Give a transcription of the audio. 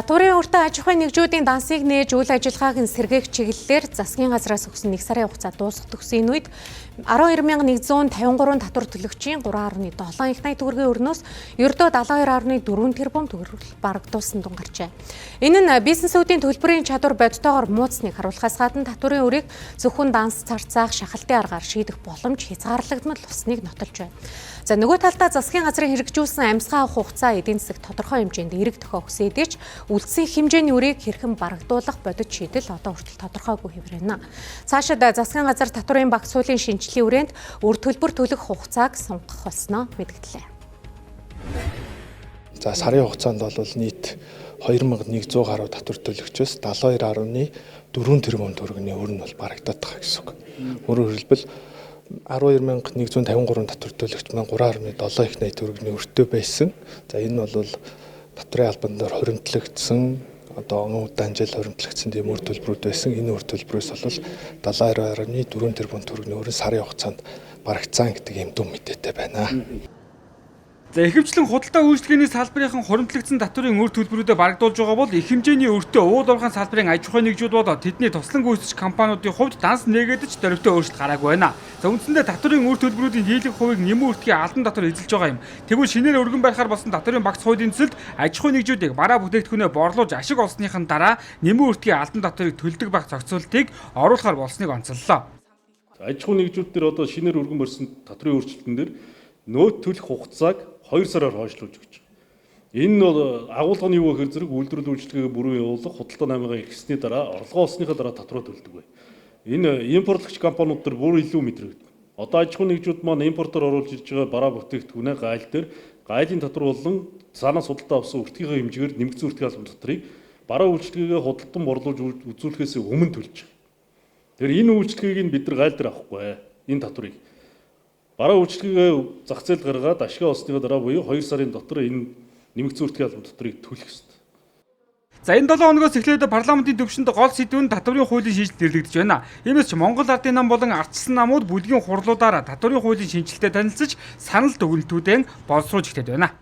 Татварын өртөө аж ахуйн нэгжүүдийн дансыг нээж үйл ажиллагааг сэргээх чиглэлээр засгийн газраас өгсөн 1 сарын хугацаа дуусах төгсгийн үед 12,153 татвар төлөгчийн 3.7 их найт төгрөгийн өрнөөс ердөө 72.4 тэрбум төгрөг барагдуулсан тун гарчээ. Энэ нь бизнесүүдийн төлбөрийн чадвар бодтойгоор мууцсныг харуулахаас гадна татварын өрийг зөвхөн данс царцаах шахалтын аргаар шийдэх боломж хязгаарлагдмал усныг нотолж байна. За нөгөө талдаа засгийн газрын хэрэгжүүлсэн амьсгаа авах хугацаа эдийн засаг тодорхой хэмжээнд эрэг тохиох үсэдэж үлдсэн хэмжээний үрийг хэрхэн барагдуулах бодит шийдэл одоо хүртэл тодорхойгүй хэврэнэ. Цаашид засгийн газар татварын багц хуулийн шинжилгээний хүрээнд үр төлбөр төлөх хугацааг сонгох болсноо мэдгдлээ. За сарын хугацаанд бол нийт 2100 гаруй татвар төлөгчөөс 72.4 тэрбум төгрөгийн өр нь бол барагдаад байгаа гэсэн үг. Өөрөөр хэлбэл 12,153 татвар төлөгч маань 3.7 их найт төгрөгийн өртөө байсан. За энэ бол татварын албан дээр хоримтлагдсан одоо удаан жил хоримтлагдсан тийм үр төлбөрүүд байсан. Энэ үр төлбөрөөс бол 72.4 тэрбум төгрөгийн өрн сарын хугацаанд барагдсан гэдэг юм дүн мэдээтэй байна. За ихэвчлэн худалдаа үйлчлэгээний салбарын хоримтлагдсан татварын үр төлбөрүүдэд барагдуулж байгаа бол их хэмжээний өртөө уулуурхайн салбарын аж ахуйн нэгжүүд болоод тэдний туслан гүйцэтгэгч компаниудын хувьд данс нэгэдэж дөрвтэй өөрчлөлт гараагүй байна. За үндсэндээ татварын үр төлбөрүүдийн дийлэнх хувийг нэмэн өртгийн албан татвар эзэлж байгаа юм. Тэгвэл шинээр өргөн барихаар болсон татварын багц хуулийн төсөлд аж ахуйн нэгжүүдийг бараа бүтээгдэхүүнээ борлуулж ашиг олсныхын дараа нэмэн өртгийн албан татварыг төлдөг байх зохицуултыг оруулахар болсныг онцоллоо. Аж ахуйн нэгжүүд дээр одоо шинээр өргөн барьсан татварын өөрчлөлтөн дээр нөөц төлөх хугацааг 2 сараар хойшлуулж өгч байгаа. Энэ нь бол агуулгын юу гэхээр зэрэг үйлдвэрлэл үйлчлэгээ бүрэн явуулах худалдаа намыгаа ихсний дараа орлогоо олсныхаа дараа татвараа төлдөг бай. Энэ импортлагч компаниуд дээр бүр илүү мэдрэгдэв. Одоо аж ахуйн нэгжүүд маань импортоор оруулж ирж байгаа бараа бүтээгдэхүүнээ гайл дээр гайлын татвар болон санаа судалдаа авсан өртгийнхээ хэмжээгээр нэмэгдсэн өртгийн албан татварыг бараа үйлчлэгээ худалдан борлуулж үзүүлэхээс өмнө төлж байгаа. Тэгэхээр энэ үйлчлэгийг бид нар гайл дээр авахгүй энэ татварыг бараа үйлчлэгээ зах зээлд гаргаад ашиг олсныхаа дараа буюу 2 сарын дотор энэ нэмэгдсэн өртгийн албан татварыг төлөх ёстой. За энэ 7 хоногоос эхлээд парламентын төвшөнд гол сэдв нь татварын хуулийн шинжилт нэрлэгдэж байна. Иймээс ч Монгол Ардын нам болон ардчилсан намууд бүлгийн хурлуудаараа татварын хуулийн шинжилтээр танилцж санал дүгнэлтүүдэн боловсруулж эхлэв байна.